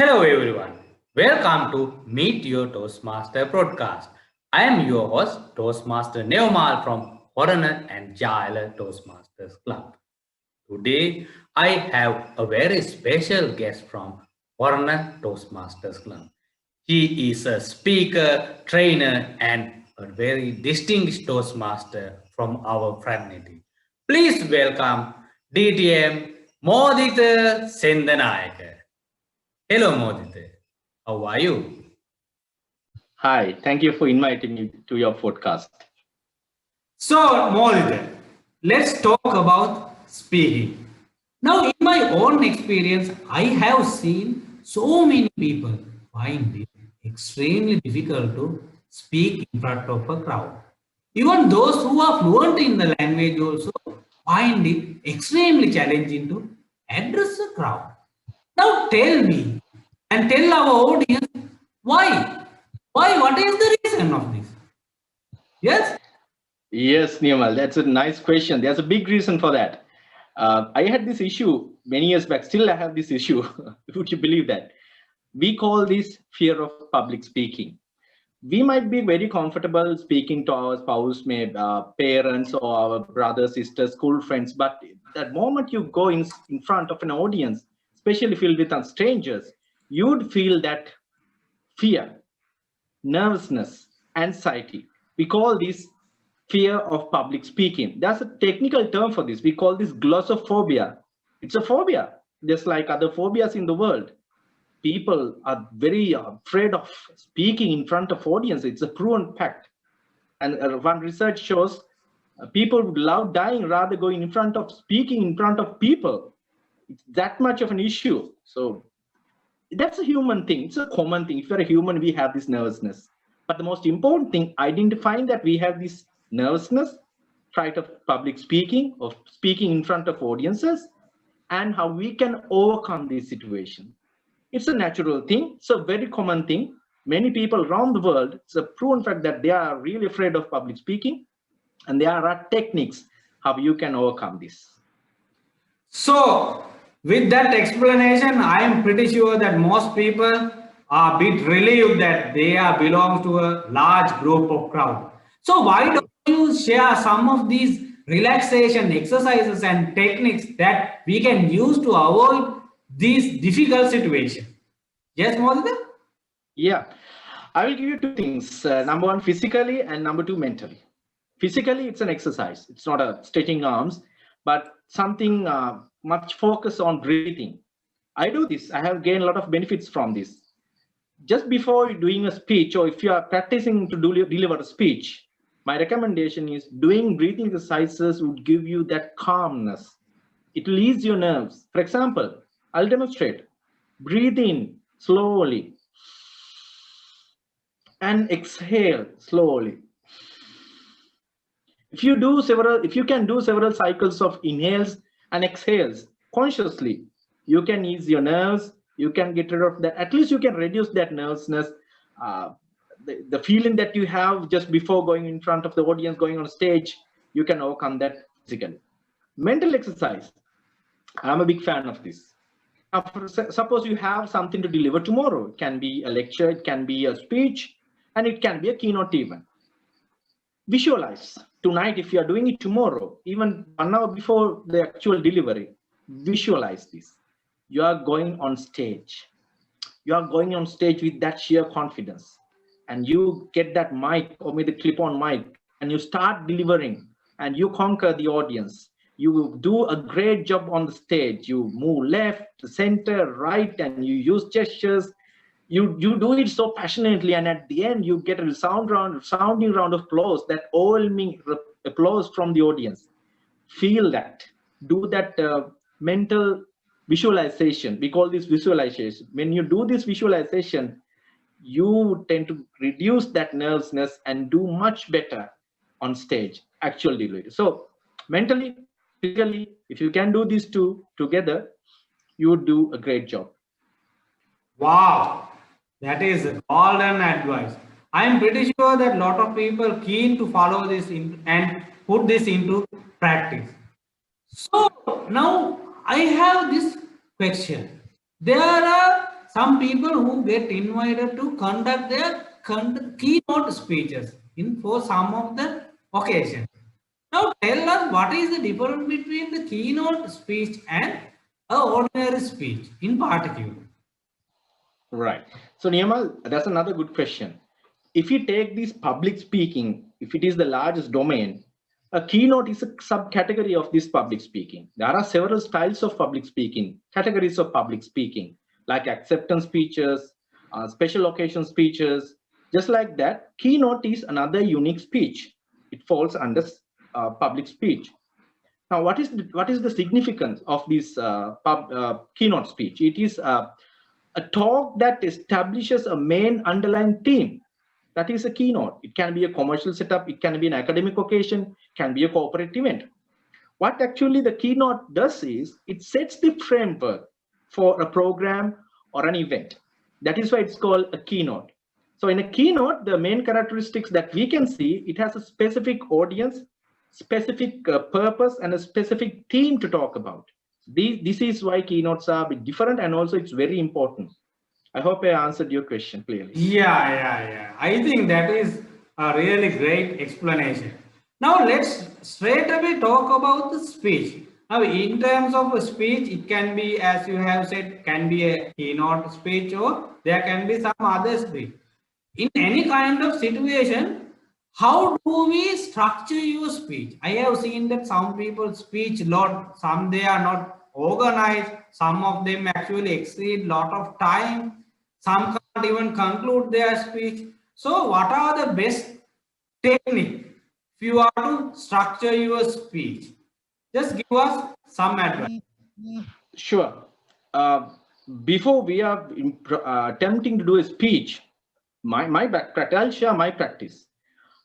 Hello everyone. Welcome to Meet Your Toastmaster podcast. I am your host, Toastmaster Neomal from Horana and Jaila Toastmasters Club. Today, I have a very special guest from Horana Toastmasters Club. He is a speaker, trainer, and a very distinguished Toastmaster from our fraternity. Please welcome DTM Moditha Sendanayaka. Hello, Moditha. How are you? Hi, thank you for inviting me to your podcast. So, Moditha, let's talk about speaking. Now, in my own experience, I have seen so many people find it extremely difficult to speak in front of a crowd. Even those who are fluent in the language also find it extremely challenging to address a crowd. Now, tell me and tell our audience why? Why? What is the reason of this? Yes? Yes, Niyamal, that's a nice question. There's a big reason for that. I had this issue many years back. Still, I have this issue. Would you believe that? We call this fear of public speaking. We might be very comfortable speaking to our spouse, maybe parents or our brothers, sisters, school friends, but that moment you go in front of an audience, especially filled with strangers, you'd feel that fear, nervousness, anxiety. We call this fear of public speaking. There's a technical term for this. We call this glossophobia. It's a phobia, just like other phobias in the world. People are very afraid of speaking in front of audience. It's a proven fact. And one research shows people would love dying rather going in front of speaking in front of people. It's that much of an issue. So that's a human thing. It's a common thing. If you're a human, we have this nervousness. But the most important thing, identifying that we have this nervousness, fright of public speaking, of speaking in front of audiences, and how we can overcome this situation. It's a natural thing. It's a very common thing. Many people around the world, it's a proven fact that they are really afraid of public speaking, and there are techniques how you can overcome this. So, with that explanation, I am pretty sure that most people are a bit relieved that they are belong to a large group of crowd. So, why don't you share some of these relaxation exercises and techniques that we can use to avoid these difficult situations? Yes, Modita? Yeah, I will give you two things. Number one, physically, and number two, mentally. Physically, it's an exercise. It's not a stretching arms, but something much focus on breathing. I do this. I have gained a lot of benefits from this. Just before doing a speech, or if you are practicing to deliver a speech, my recommendation is doing breathing exercises would give you that calmness. It will ease your nerves. For example, I'll demonstrate. Breathe in slowly and exhale slowly. If you can do several cycles of inhales and exhales consciously, you can ease your nerves. You can get rid of that. At least you can reduce that nervousness. The feeling that you have just before going in front of the audience, going on stage, you can overcome that physically. Mental exercise. I'm a big fan of this. Now, suppose you have something to deliver tomorrow. It can be a lecture, it can be a speech, and it can be a keynote even. Visualize tonight. If you are doing it tomorrow, even 1 hour before the actual delivery, visualize this. You are going on stage. You are going on stage with that sheer confidence, and you get that mic or maybe the clip-on mic, and you start delivering, and you conquer the audience. You do a great job on the stage. You move left, center, right, and you use gestures. You do it so passionately, and at the end you get a sounding round of applause, that overwhelming applause from the audience. Feel that. Do that mental visualization. We call this visualization. When you do this visualization, you tend to reduce that nervousness and do much better on stage, actual delivery. So mentally, physically, if you can do these two together, you would do a great job. Wow, that is golden advice. I am pretty sure that a lot of people keen to follow this and put this into practice. So now I have this question. There are some people who get invited to conduct their keynote speeches in for some of the occasions. Now tell us what is the difference between the keynote speech and a ordinary speech in particular. Right. So Niyamal, that's another good question. If you take this public speaking, if it is the largest domain, a keynote is a subcategory of this public speaking. There are several styles of public speaking, categories of public speaking, like acceptance speeches, special occasion speeches. Just like that, keynote is another unique speech. It falls under public speech. Now, what is the significance of this keynote speech? It is a talk that establishes a main underlying theme. That is a keynote. It can be a commercial setup, it can be an academic occasion, it can be a corporate event. What actually the keynote does is it sets the framework for a program or an event. That is why it's called a keynote. So in a keynote, the main characteristics that we can see, it has a specific audience, specific purpose, and a specific theme to talk about. This is why keynotes are a bit different, and also it's very important. I hope I answered your question clearly. Yeah. I think that is a really great explanation. Now let's straight away talk about the speech. Now in terms of a speech, it can be, as you have said, can be a keynote speech or there can be some other speech. In any kind of situation, how do we structure your speech? I have seen that some people speech lot, some they are not organized, some of them actually exceed lot of time, some can't even conclude their speech. So what are the best technique if you are to structure your speech? Just give us some advice. Sure. Before we are attempting to do a speech, I'll share my practice.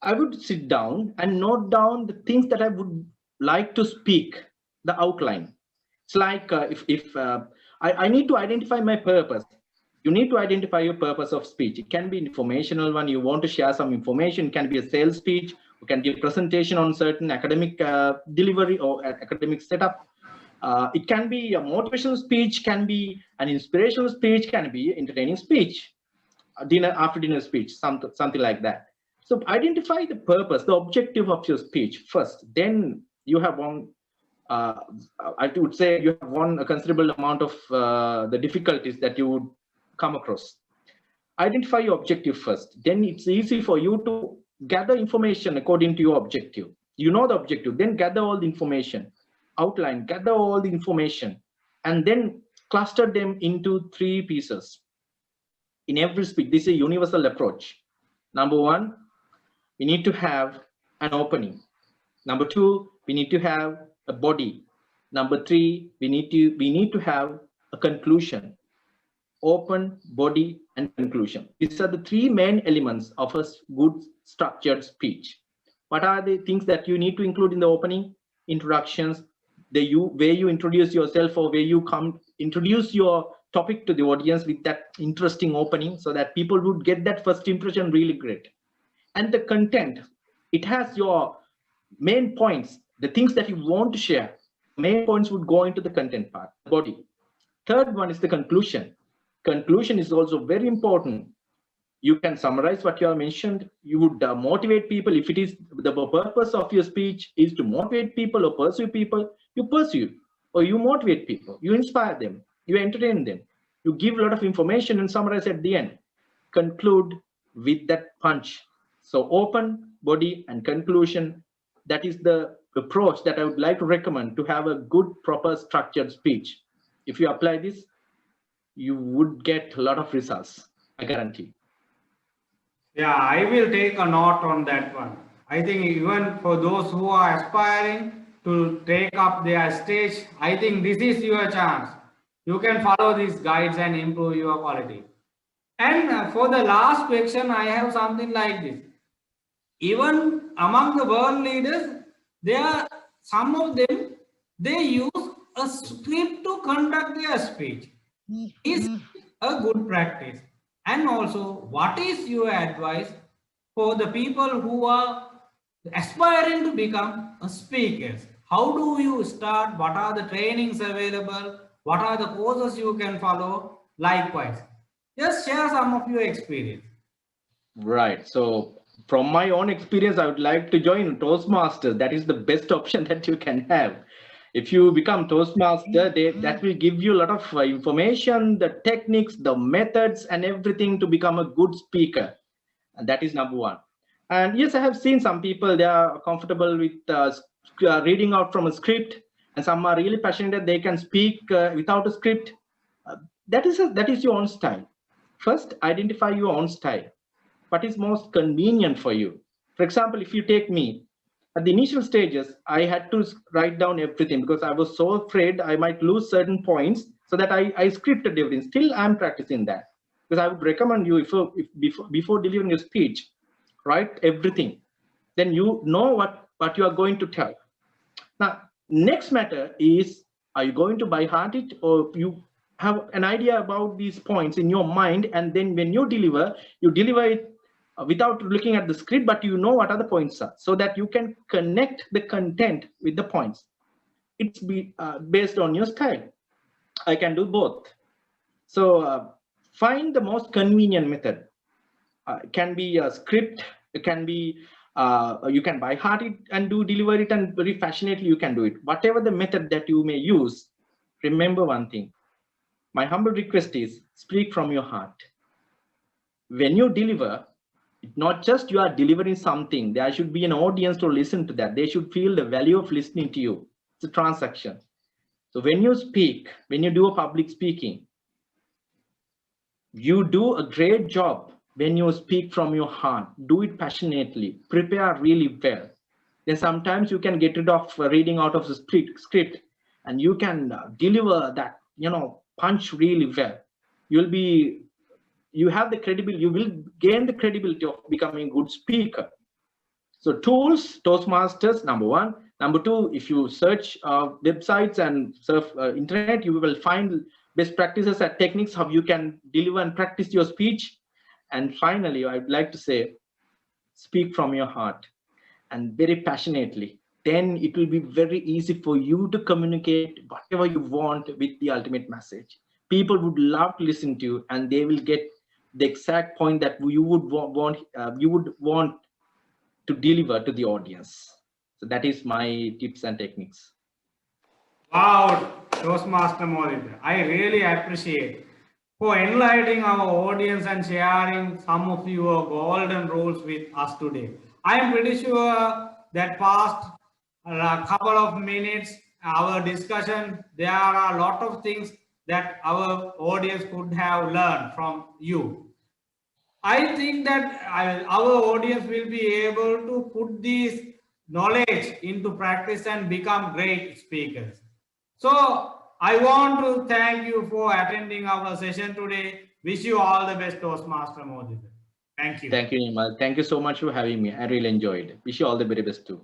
I would sit down and note down the things that I would like to speak, the outline. It's like if I need to identify my purpose. You need to identify your purpose of speech. It can be informational one. You want to share some information. It can be a sales speech. It can be a presentation on certain academic delivery or academic setup. It can be a motivational speech, can be an inspirational speech, can be entertaining speech, after dinner speech, something like that. So identify the purpose, the objective of your speech first. Then you have one. I would say you have won a considerable amount of the difficulties that you would come across. Identify your objective first. Then it's easy for you to gather information according to your objective. You know the objective. Then gather all the information, outline, gather all the information, and then cluster them into 3 pieces. In every speech, this is a universal approach. Number 1, we need to have an opening. Number 2, we need to have a body. Number 3, we need to have a conclusion. Open, body, and conclusion. These are the 3 main elements of a good structured speech. What are the things that you need to include in the opening? Introductions, where you introduce yourself, or where you introduce your topic to the audience with that interesting opening, so that people would get that first impression really great. And the content, it has your main points, the things that you want to share. Main points would go into the content part, body. Third one is the conclusion. Conclusion is also very important. You can summarize what you have mentioned. You would motivate people. If it is the purpose of your speech is to motivate people or pursue people, you pursue or you motivate people. You inspire them. You entertain them. You give a lot of information and summarize at the end. Conclude with that punch. So open, body, and conclusion. That is the approach that I would like to recommend to have a good, proper, structured speech. If you apply this, you would get a lot of results, I guarantee. Yeah, I will take a note on that one. I think even for those who are aspiring to take up their stage, I think this is your chance. You can follow these guides and improve your quality. And for the last question, I have something like this. Even among the world leaders, there are some of them, they use a script to conduct their speech. Is a good practice? And also, what is your advice for the people who are aspiring to become a speakers? How do you start? What are the trainings available? What are the courses you can follow? Likewise, Just share some of your experience. Right. So from my own experience, I would like to join Toastmaster. That is the best option that you can have. If you become Toastmaster, that will give you a lot of information, the techniques, the methods, and everything to become a good speaker. And that is number one. And yes, I have seen some people, they are comfortable with reading out from a script, and some are really passionate, they can speak without a script. Uh, that is your own style. First, identify your own style. What is most convenient for you? For example, if you take me, at the initial stages, I had to write down everything because I was so afraid I might lose certain points, so that I scripted everything. Still, I'm practicing that, because I would recommend you, if before delivering a speech, write everything. Then you know what you are going to tell. Now, next matter is, are you going to by heart it, or you have an idea about these points in your mind, and then when you deliver it without looking at the script, but you know what are the points are, so that you can connect the content with the points. It's based on your style. I can do both. So find the most convenient method. It can be a script, it can be you can by heart it and do deliver it, and very passionately you can do it. Whatever the method that you may use, remember one thing. My humble request is, speak from your heart. When you deliver, not just you are delivering something, there should be an audience to listen to that. They should feel the value of listening to you. It's a transaction. So when you speak, when you do a public speaking, you do a great job when you speak from your heart. Do it passionately, prepare really well. Then sometimes you can get rid of reading out of the script, and you can deliver that, punch really well. You have the credibility, you will gain the credibility of becoming a good speaker. So tools, Toastmasters, number one. Number two, if you search websites and surf internet, you will find best practices and techniques how you can deliver and practice your speech. And finally, I'd like to say, speak from your heart and very passionately. Then it will be very easy for you to communicate whatever you want with the ultimate message. People would love to listen to you, and they will get the exact point that you would want to deliver to the audience. So that is my tips and techniques. Wow, Toastmaster Moditha, I really appreciate for enlightening our audience and sharing some of your golden rules with us today. I am pretty sure that past a couple of minutes, our discussion, there are a lot of things that our audience could have learned from you. I think that our audience will be able to put this knowledge into practice and become great speakers. So I want to thank you for attending our session today. Wish you all the best, Toastmaster Moditha. Thank you. Thank you, Nimal. Thank you so much for having me. I really enjoyed. Wish you all the very best too.